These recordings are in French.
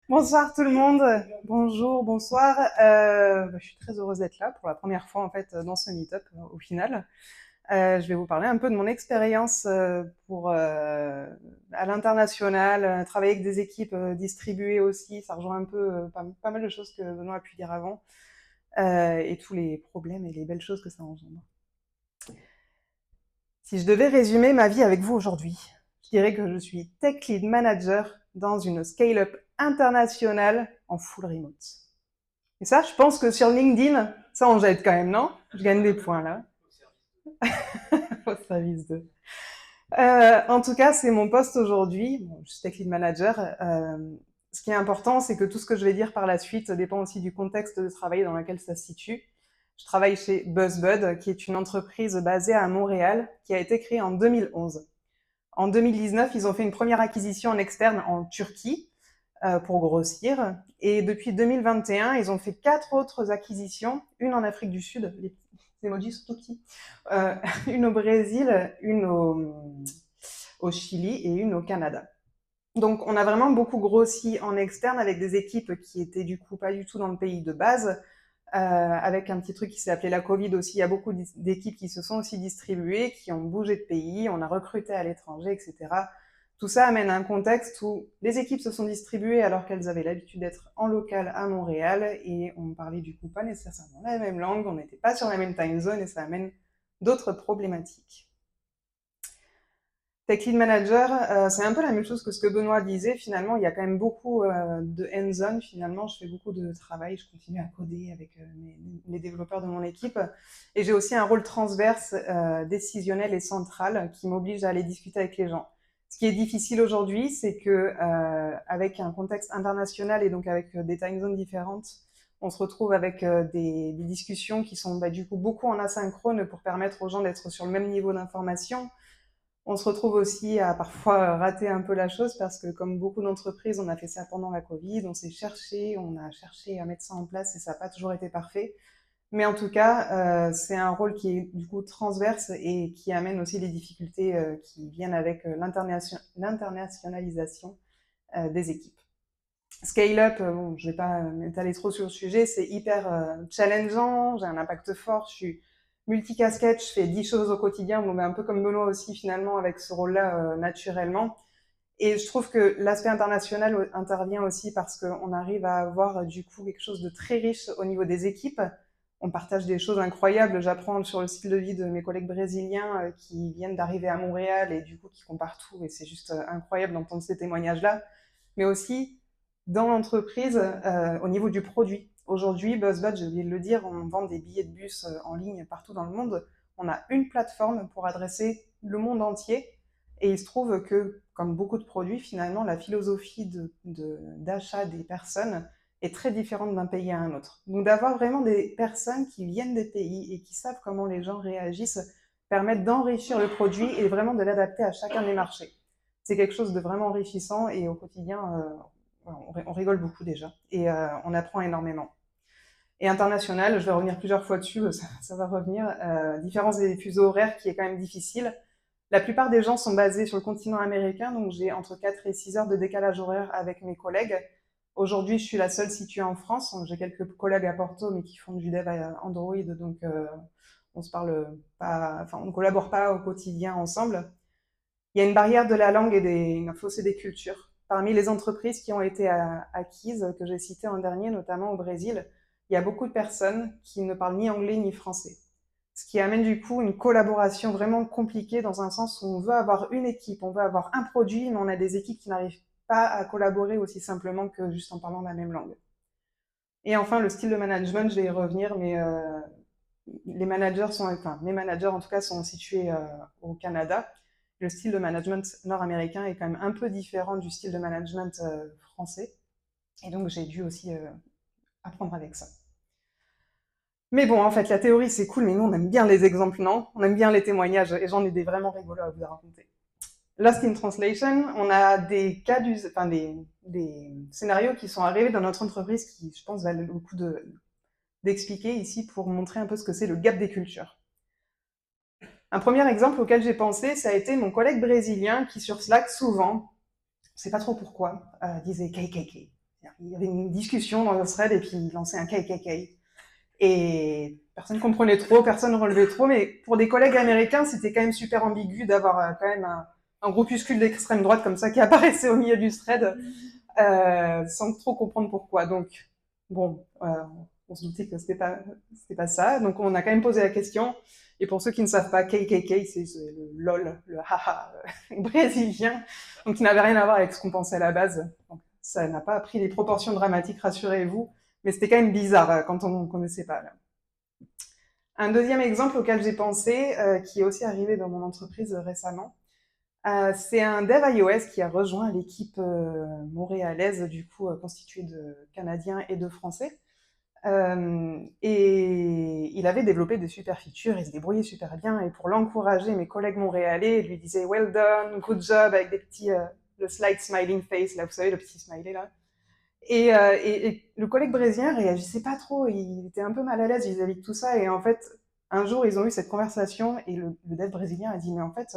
Bonsoir tout le monde, bonjour, bonsoir. Je suis très heureuse d'être là pour la première fois en fait dans ce meet-up au final. Je vais vous parler un peu de mon expérience à l'international, travailler avec des équipes distribuées aussi. Ça rejoint un peu pas mal de choses que Benoît a pu dire avant et tous les problèmes et les belles choses que ça engendre. Si je devais résumer ma vie avec vous aujourd'hui, je dirais que je suis Tech Lead Manager dans une scale-up internationale en full remote. Et ça, je pense que sur LinkedIn, ça on jette quand même, non? Je gagne des points là. Au service de. En tout cas, c'est mon poste aujourd'hui. Bon, je suis tech lead manager. Ce qui est important, c'est que tout ce que je vais dire par la suite dépend aussi du contexte de travail dans lequel ça se situe. Je travaille chez BuzzBud, qui est une entreprise basée à Montréal, qui a été créée en 2011. En 2019, ils ont fait une première acquisition en externe en Turquie pour grossir. Et depuis 2021, ils ont fait 4 autres acquisitions, une en Afrique du Sud, les emojis sont tout petits, une au Brésil, une au Chili et une au Canada. Donc on a vraiment beaucoup grossi en externe avec des équipes qui étaient du coup pas du tout dans le pays de base, avec un petit truc qui s'est appelé la Covid aussi. Il y a beaucoup d'équipes qui se sont aussi distribuées, qui ont bougé de pays, on a recruté à l'étranger, etc. Tout ça amène à un contexte où les équipes se sont distribuées alors qu'elles avaient l'habitude d'être en local à Montréal et on parlait du coup pas nécessairement la même langue, on n'était pas sur la même time zone et ça amène d'autres problématiques. Tech Lead Manager, c'est un peu la même chose que ce que Benoît disait. Finalement, il y a quand même beaucoup de hands-on. Finalement, je fais beaucoup de travail. Je continue à coder avec les développeurs de mon équipe. Et j'ai aussi un rôle transverse, décisionnel et central qui m'oblige à aller discuter avec les gens. Ce qui est difficile aujourd'hui, c'est que avec un contexte international et donc avec des time zones différentes, on se retrouve avec des discussions qui sont du coup beaucoup en asynchrone pour permettre aux gens d'être sur le même niveau d'information. On se retrouve aussi à parfois rater un peu la chose parce que comme beaucoup d'entreprises, on a fait ça pendant la Covid, on a cherché à mettre ça en place et ça n'a pas toujours été parfait. Mais en tout cas, c'est un rôle qui est du coup transverse et qui amène aussi les difficultés qui viennent avec l'internationalisation des équipes. Scale-up, bon, je vais pas m'étaler trop sur le sujet, c'est hyper challengeant, j'ai un impact fort, je suis multicasquette, je fais 10 choses au quotidien, bon, un peu comme Benoît aussi finalement avec ce rôle-là naturellement. Et je trouve que l'aspect international intervient aussi parce qu'on arrive à avoir du coup quelque chose de très riche au niveau des équipes. On partage des choses incroyables. J'apprends sur le style de vie de mes collègues brésiliens qui viennent d'arriver à Montréal et du coup qui comparent tout. Et c'est juste incroyable d'entendre ces témoignages-là. Mais aussi dans l'entreprise, au niveau du produit. Aujourd'hui, BuzzBud, j'ai oublié de le dire, on vend des billets de bus en ligne partout dans le monde. On a une plateforme pour adresser le monde entier. Et il se trouve que, comme beaucoup de produits, finalement, la philosophie d'achat des personnes est très différente d'un pays à un autre. Donc d'avoir vraiment des personnes qui viennent des pays et qui savent comment les gens réagissent permettent d'enrichir le produit et vraiment de l'adapter à chacun des marchés. C'est quelque chose de vraiment enrichissant et au quotidien, on rigole beaucoup déjà et on apprend énormément. Et international, je vais revenir plusieurs fois dessus, ça va revenir. Différence des fuseaux horaires qui est quand même difficile. La plupart des gens sont basés sur le continent américain, donc j'ai entre 4 et 6 heures de décalage horaire avec mes collègues. Aujourd'hui, je suis la seule située en France. J'ai quelques collègues à Porto, mais qui font du dev à Android, donc on se parle pas, enfin, on collabore pas au quotidien ensemble. Il y a une barrière de la langue et un fossé des cultures. Parmi les entreprises qui ont été acquises, que j'ai citées en dernier, notamment au Brésil, il y a beaucoup de personnes qui ne parlent ni anglais ni français. Ce qui amène du coup une collaboration vraiment compliquée dans un sens où on veut avoir une équipe, on veut avoir un produit, mais on a des équipes qui n'arrivent pas à collaborer aussi simplement que juste en parlant la même langue. Et enfin, le style de management, je vais y revenir, mais les managers sont, enfin, mes managers en tout cas sont situés au Canada. Le style de management nord-américain est quand même un peu différent du style de management français. Et donc j'ai dû aussi apprendre avec ça. Mais bon, en fait, la théorie c'est cool, mais nous on aime bien les exemples, non? On aime bien les témoignages, et j'en ai des vraiment rigolos à vous raconter. Lost in Translation, on a des cas enfin des scénarios qui sont arrivés dans notre entreprise qui, je pense, valent le coup d'expliquer ici pour montrer un peu ce que c'est le gap des cultures. Un premier exemple auquel j'ai pensé, ça a été mon collègue brésilien qui sur Slack souvent, je sais pas trop pourquoi, disait KKK. il y avait une discussion dans le thread et puis il lançait un KKK. Et personne comprenait trop, personne relevait trop, mais pour des collègues américains, c'était quand même super ambigu d'avoir quand même un groupuscule d'extrême droite comme ça qui apparaissait au milieu du thread sans trop comprendre pourquoi. Donc, bon, on se doutait que c'était pas ça. Donc, on a quand même posé la question. Et pour ceux qui ne savent pas, KKK, c'est le LOL, le haha brésilien, donc qui n'avait rien à voir avec ce qu'on pensait à la base. Donc, ça n'a pas pris les proportions dramatiques, rassurez-vous, mais c'était quand même bizarre quand on ne connaissait pas. Là. Un deuxième exemple auquel j'ai pensé, qui est aussi arrivé dans mon entreprise récemment, c'est un dev iOS qui a rejoint l'équipe montréalaise, du coup constituée de Canadiens et de Français. Et il avait développé des super features, il se débrouillait super bien. Et pour l'encourager, mes collègues montréalais lui disaient "Well done, good job" avec des petits, le slide smiling face, là, vous savez, le petit smiley là. Et le collègue brésilien réagissait pas trop, il était un peu mal à l'aise vis-à-vis de tout ça. Et en fait, un jour, ils ont eu cette conversation et le dev brésilien a dit "Mais en fait,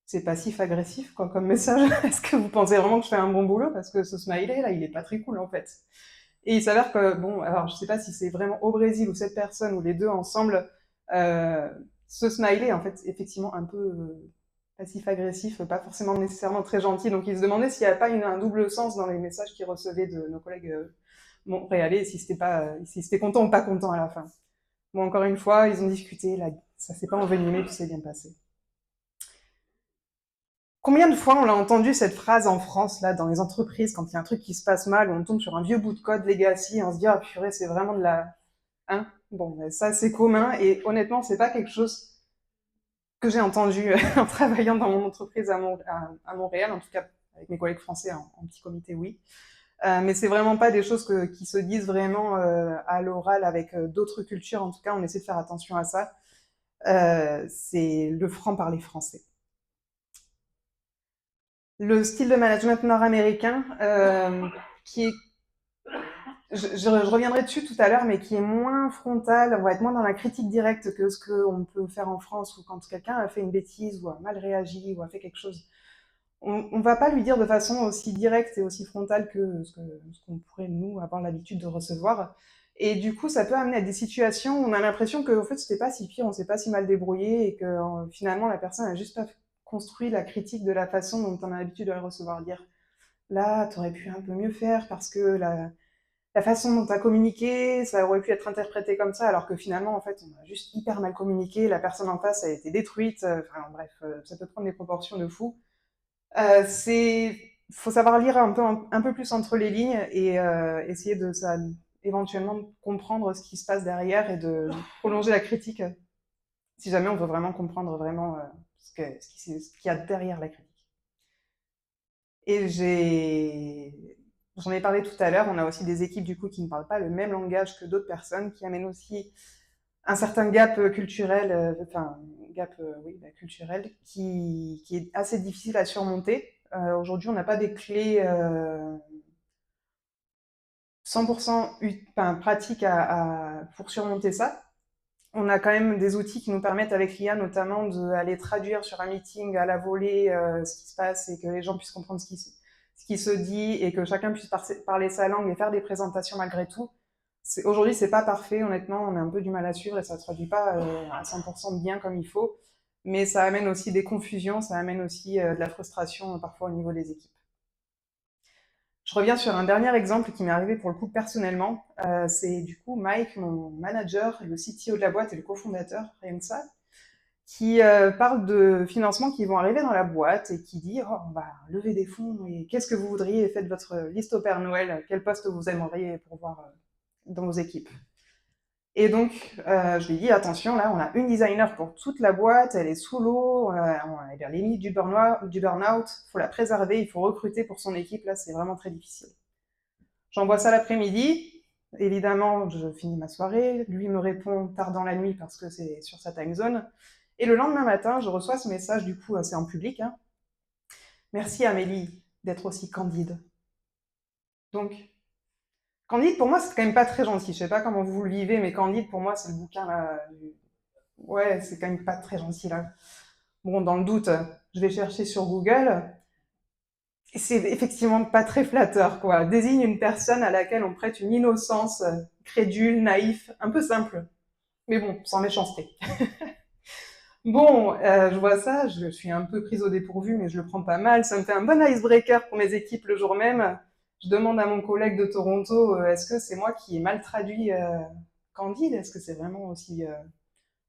c'est passif-agressif quoi, comme message. Est-ce que vous pensez vraiment que je fais un bon boulot? Parce que ce smiley là, il est pas très cool en fait." Et il s'avère que, bon, alors je sais pas si c'est vraiment au Brésil ou cette personne ou les deux ensemble, euh, ce smiley en fait effectivement un peu passif-agressif, pas forcément nécessairement très gentil. Donc il se demandait s'il n'y avait pas un double sens dans les messages qu'il recevait de nos collègues montréalais, et si c'était content ou pas content à la fin. Bon, encore une fois, ils ont discuté, là, ça s'est pas envenimé, puis c'est bien passé. Combien de fois on a entendu cette phrase en France, là, dans les entreprises, quand il y a un truc qui se passe mal, on tombe sur un vieux bout de code legacy, on se dit, ah purée, c'est vraiment de la... Hein, bon, ben, ça c'est commun, et honnêtement, c'est pas quelque chose que j'ai entendu en travaillant dans mon entreprise à Montréal, en tout cas avec mes collègues français en petit comité, oui. Mais c'est vraiment pas des choses qui se disent vraiment à l'oral avec d'autres cultures. En tout cas, on essaie de faire attention à ça. C'est le franc-parler français. Le style de management nord-américain, qui est, je reviendrai dessus tout à l'heure, mais qui est moins frontal, on va être moins dans la critique directe que ce qu'on peut faire en France, où quand quelqu'un a fait une bêtise, ou a mal réagi, ou a fait quelque chose, on va pas lui dire de façon aussi directe et aussi frontale que ce qu'on pourrait, nous, avoir l'habitude de recevoir. Et du coup, ça peut amener à des situations où on a l'impression que, en fait, c'était pas si pire, on s'est pas si mal débrouillé, et que finalement, la personne a juste pas construit la critique de la façon dont on a l'habitude de la recevoir. Dire, là, t'aurais pu un peu mieux faire parce que la façon dont tu as communiqué, ça aurait pu être interprété comme ça, alors que finalement, en fait, on a juste hyper mal communiqué, la personne en face a été détruite, enfin bref, ça peut prendre des proportions de fou. Faut savoir lire un peu plus entre les lignes et essayer de ça, éventuellement de comprendre ce qui se passe derrière et de prolonger la critique si jamais on veut vraiment comprendre vraiment ce qu'il y a derrière la critique. Et j'en ai parlé tout à l'heure, on a aussi des équipes du coup qui ne parlent pas le même langage que d'autres personnes, qui amènent aussi un certain gap culturel, enfin gap oui, bah, culturel, qui est assez difficile à surmonter. Aujourd'hui, on n'a pas des clés 100% enfin, pratiques pour surmonter ça. On a quand même des outils qui nous permettent avec l'IA notamment d'aller traduire sur un meeting à la volée ce qui se passe et que les gens puissent comprendre ce qui se dit et que chacun puisse parler sa langue et faire des présentations malgré tout. Aujourd'hui, c'est pas parfait, honnêtement, on a un peu du mal à suivre et ça ne traduit pas à 100% bien comme il faut, mais ça amène aussi des confusions, ça amène aussi de la frustration parfois au niveau des équipes. Je reviens sur un dernier exemple qui m'est arrivé pour le coup personnellement. C'est du coup Mike, mon manager, le CTO de la boîte et le cofondateur, rien que ça, qui parle de financements qui vont arriver dans la boîte et qui dit oh, on va lever des fonds et qu'est-ce que vous voudriez, faites votre liste au Père Noël, quel poste vous aimeriez pour voir dans vos équipes. Et donc, je lui dis attention, là, on a une designer pour toute la boîte, elle est sous l'eau, elle est à la limite du burn-out, faut la préserver, il faut recruter pour son équipe, là, c'est vraiment très difficile. J'envoie ça l'après-midi, évidemment, je finis ma soirée, lui me répond tard dans la nuit parce que c'est sur sa time zone, et le lendemain matin, je reçois ce message, du coup, c'est en public, hein. Merci Amélie d'être aussi candide. Donc, Candide, pour moi, c'est quand même pas très gentil. Je sais pas comment vous le vivez, mais Candide, pour moi, c'est le bouquin là, ouais, c'est quand même pas très gentil là. Bon, dans le doute, je vais chercher sur Google Et c'est effectivement pas très flatteur, quoi. Désigne une personne à laquelle on prête une innocence, crédule, naïf, un peu simple. Mais bon, sans méchanceté. Bon, je vois ça, je suis un peu prise au dépourvu, mais je le prends pas mal. Ça me fait un bon icebreaker pour mes équipes le jour même. Je demande à mon collègue de Toronto, est-ce que c'est moi qui ai mal traduit Candide? Est-ce que c'est vraiment aussi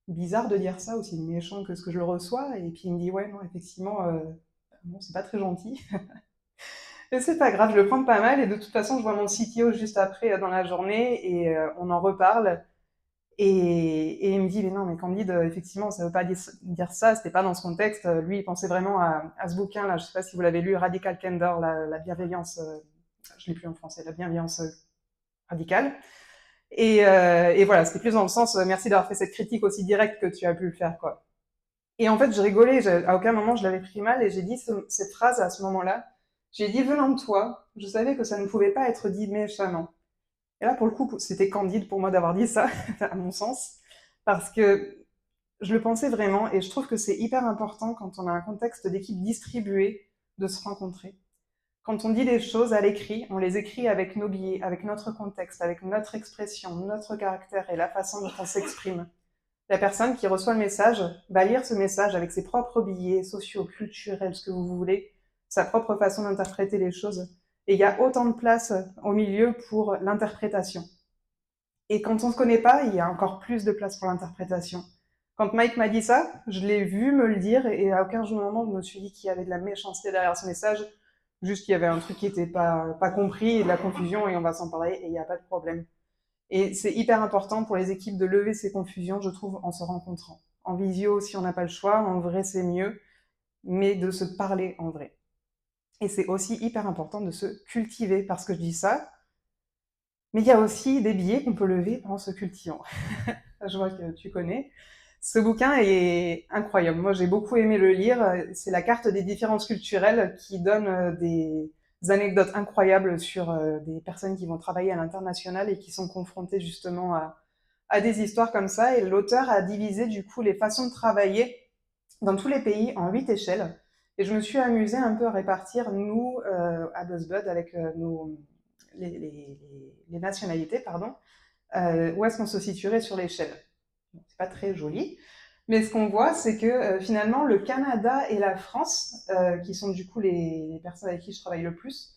bizarre de dire ça, aussi méchant que ce que je le reçois? Et puis il me dit, ouais, non, effectivement, bon, c'est pas très gentil. Mais c'est pas grave, je le prends pas mal. Et de toute façon, je vois mon CTO juste après dans la journée et on en reparle. Et il me dit, mais non, mais Candide, effectivement, ça veut pas dire ça, c'était pas dans ce contexte. Lui, il pensait vraiment à ce bouquin-là, je sais pas si vous l'avez lu, Radical Candor, la bienveillance, je l'ai plus en français, la bienveillance radicale. Et voilà, c'était plus dans le sens, merci d'avoir fait cette critique aussi directe que tu as pu le faire, quoi. Et en fait, je rigolais, à aucun moment je l'avais pris mal, et j'ai dit cette phrase à ce moment-là. J'ai dit, venant de toi, je savais que ça ne pouvait pas être dit méchamment. Et là, pour le coup, c'était candide pour moi d'avoir dit ça, à mon sens, parce que je le pensais vraiment, et je trouve que c'est hyper important quand on a un contexte d'équipe distribué de se rencontrer. Quand on dit des choses à l'écrit, on les écrit avec nos billets, avec notre contexte, avec notre expression, notre caractère et la façon dont on s'exprime. La personne qui reçoit le message va lire ce message avec ses propres billets sociaux, culturels, ce que vous voulez, sa propre façon d'interpréter les choses. Et il y a autant de place au milieu pour l'interprétation. Et quand on ne se connaît pas, il y a encore plus de place pour l'interprétation. Quand Mike m'a dit ça, je l'ai vu me le dire et à aucun moment je me suis dit qu'il y avait de la méchanceté derrière ce message. Juste qu'il y avait un truc qui n'était pas compris et de la confusion et on va s'en parler et il n'y a pas de problème. Et c'est hyper important pour les équipes de lever ces confusions, je trouve, en se rencontrant. En visio, si on n'a pas le choix, en vrai, c'est mieux, mais de se parler en vrai. Et c'est aussi hyper important de se cultiver, parce que je dis ça, mais il y a aussi des billets qu'on peut lever en se cultivant. Je vois que tu connais. Ce bouquin est incroyable. Moi, j'ai beaucoup aimé le lire. C'est la carte des différences culturelles qui donne des anecdotes incroyables sur des personnes qui vont travailler à l'international et qui sont confrontées justement à des histoires comme ça. Et l'auteur a divisé du coup les façons de travailler dans tous les pays en 8 échelles. Et je me suis amusée un peu à répartir, nous, à BuzzBud, avec les nationalités, pardon, où est-ce qu'on se situerait sur l'échelle. Bon, c'est pas très joli, mais ce qu'on voit, c'est que finalement, le Canada et la France, qui sont du coup les personnes avec qui je travaille le plus,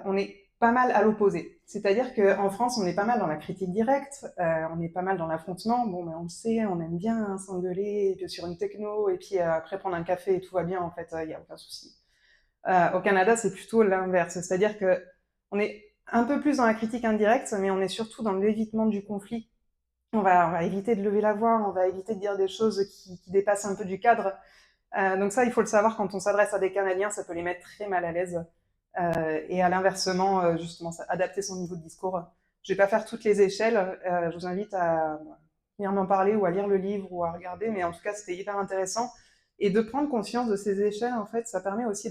on est pas mal à l'opposé. C'est-à-dire qu'en France, on est pas mal dans la critique directe, on est pas mal dans l'affrontement. Bon, ben, on le sait, on aime bien s'engueuler sur une techno et puis après prendre un café et tout va bien, en fait, il n'y a aucun souci. Au Canada, c'est plutôt l'inverse. C'est-à-dire que on est un peu plus dans la critique indirecte, mais on est surtout dans l'évitement du conflit. On va éviter de lever la voix, on va éviter de dire des choses qui dépassent un peu du cadre. Donc ça, il faut le savoir, quand on s'adresse à des Canadiens, ça peut les mettre très mal à l'aise. Et à l'inversement, justement, adapter son niveau de discours. Je vais pas faire toutes les échelles. Je vous invite à venir m'en parler ou à lire le livre ou à regarder. Mais en tout cas, c'était hyper intéressant. Et de prendre conscience de ces échelles, en fait, ça permet aussi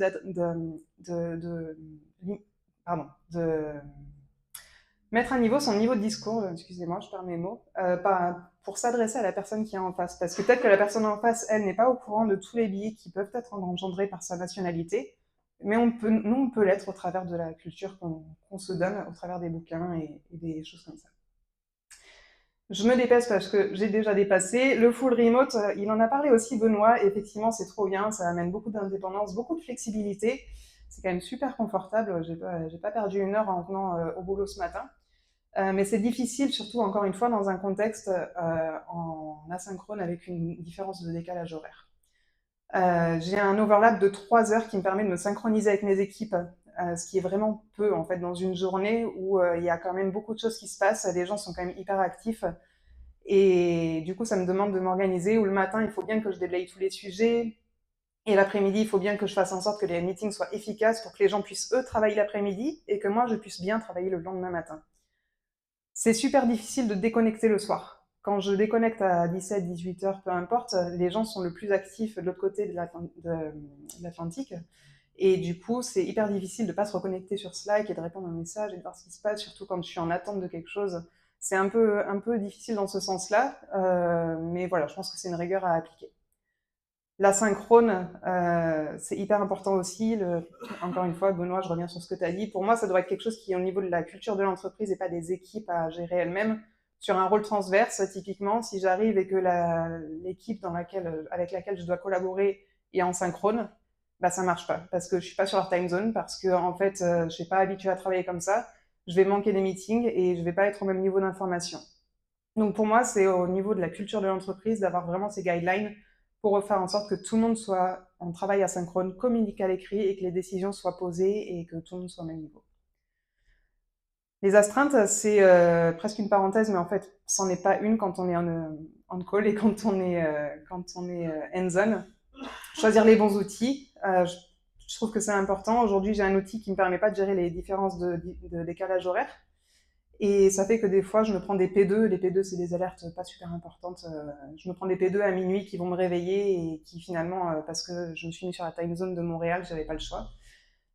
pardon, de mettre à niveau son niveau de discours, excusez-moi, je perds mes mots, pour s'adresser à la personne qui est en face. Parce que peut-être que la personne en face, elle, n'est pas au courant de tous les biais qui peuvent être engendrés par sa nationalité, mais nous, on peut l'être au travers de la culture qu'on se donne, au travers des bouquins et des choses comme ça. Je me dépêche parce que j'ai déjà dépassé. Le full remote, il en a parlé aussi Benoît, et effectivement c'est trop bien, ça amène beaucoup d'indépendance, beaucoup de flexibilité. C'est quand même super confortable, j'ai pas perdu une heure en venant au boulot ce matin. Mais c'est difficile, surtout encore une fois, dans un contexte en asynchrone avec une différence de décalage horaire. J'ai un overlap de 3 heures qui me permet de me synchroniser avec mes équipes, ce qui est vraiment peu en fait dans une journée où il y a quand même beaucoup de choses qui se passent, les gens sont quand même hyper actifs et du coup ça me demande de m'organiser où le matin il faut bien que je déblaye tous les sujets et l'après-midi il faut bien que je fasse en sorte que les meetings soient efficaces pour que les gens puissent eux travailler l'après-midi et que moi je puisse bien travailler le lendemain matin. C'est super difficile de déconnecter le soir. Quand je déconnecte à 17, 18 heures, peu importe, les gens sont le plus actifs de l'autre côté de l'Atlantique. Et du coup, c'est hyper difficile de ne pas se reconnecter sur Slack et de répondre à un message et de voir ce qui se passe, surtout quand je suis en attente de quelque chose. C'est un peu difficile dans ce sens-là, mais voilà, je pense que c'est une rigueur à appliquer. L'asynchrone, c'est hyper important aussi. Encore une fois, Benoît, je reviens sur ce que tu as dit. Pour moi, ça doit être quelque chose qui est au niveau de la culture de l'entreprise et pas des équipes à gérer elles-mêmes. Sur un rôle transverse, typiquement, si j'arrive et que l'équipe avec laquelle je dois collaborer est en synchrone, bah ça marche pas parce que je suis pas sur leur time zone, parce que en fait, je suis pas habituée à travailler comme ça. Je vais manquer des meetings et je vais pas être au même niveau d'information. Donc pour moi, c'est au niveau de la culture de l'entreprise d'avoir vraiment ces guidelines pour faire en sorte que tout le monde soit en travail asynchrone, communique à l'écrit et que les décisions soient posées et que tout le monde soit au même niveau. Les astreintes, c'est presque une parenthèse, mais en fait, c'en est pas une quand on est en call et quand on est hands-on. Choisir les bons outils, je trouve que c'est important. Aujourd'hui, j'ai un outil qui me permet pas de gérer les différences de décalage horaire. Et ça fait que des fois, je me prends des P2. Les P2, c'est des alertes pas super importantes. Je me prends des P2 à minuit qui vont me réveiller et qui finalement, parce que je me suis mis sur la time zone de Montréal, j'avais pas le choix.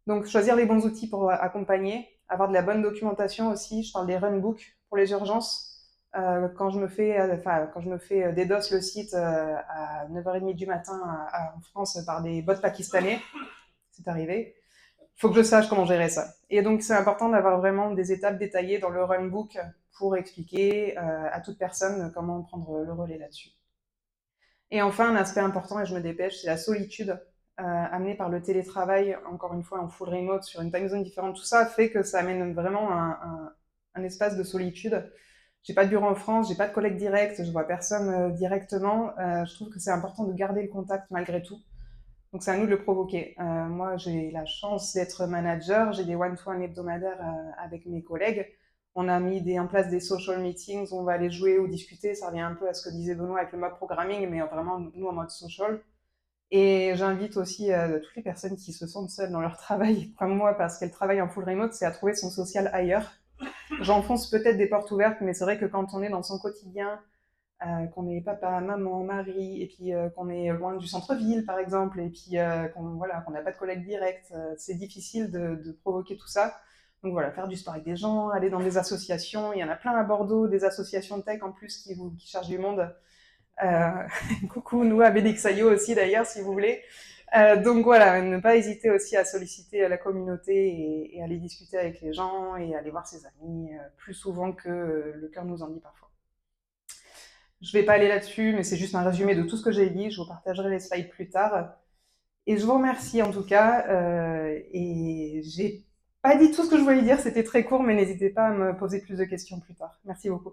Donc, choisir les bons outils pour accompagner, avoir de la bonne documentation aussi. Je parle des runbooks pour les urgences. Quand je me fais DDoS le site à 9h30 du matin en France par des bots pakistanais, c'est arrivé. Il faut que je sache comment gérer ça. Et donc, c'est important d'avoir vraiment des étapes détaillées dans le runbook pour expliquer à toute personne comment prendre le relais là-dessus. Et enfin, un aspect important, et je me dépêche, c'est la solitude amenée par le télétravail, encore une fois en full remote, sur une time zone différente. Tout ça fait que ça amène vraiment un espace de solitude. J'ai pas de bureau en France, j'ai pas de collègues directs, je vois personne directement. Je trouve que c'est important de garder le contact malgré tout. Donc c'est à nous de le provoquer. Moi, j'ai la chance d'être manager, j'ai des one-to-one hebdomadaires avec mes collègues. On a mis en place des social meetings où on va aller jouer ou discuter. Ça revient un peu à ce que disait Benoît avec le mode programming, mais vraiment nous en mode social. Et j'invite aussi toutes les personnes qui se sentent seules dans leur travail, comme moi, parce qu'elles travaillent en full remote, c'est à trouver son social ailleurs. J'enfonce peut-être des portes ouvertes, mais c'est vrai que quand on est dans son quotidien, qu'on est papa, maman, mari, et puis qu'on est loin du centre-ville, par exemple, et puis qu'on n'a pas de collègues directs, c'est difficile de provoquer tout ça. Donc voilà, faire du sport avec des gens, aller dans des associations, il y en a plein à Bordeaux, des associations de tech en plus qui cherchent du monde. Euh, coucou, nous à BDXIO aussi d'ailleurs, si vous voulez. Donc voilà, ne pas hésiter aussi à solliciter la communauté et aller discuter avec les gens et aller voir ses amis plus souvent que le cœur nous en dit parfois. Je vais pas aller là-dessus, mais c'est juste un résumé de tout ce que j'ai dit. Je vous partagerai les slides plus tard. Et je vous remercie en tout cas. Et j'ai pas dit tout ce que je voulais dire, c'était très court, mais n'hésitez pas à me poser plus de questions plus tard. Merci beaucoup.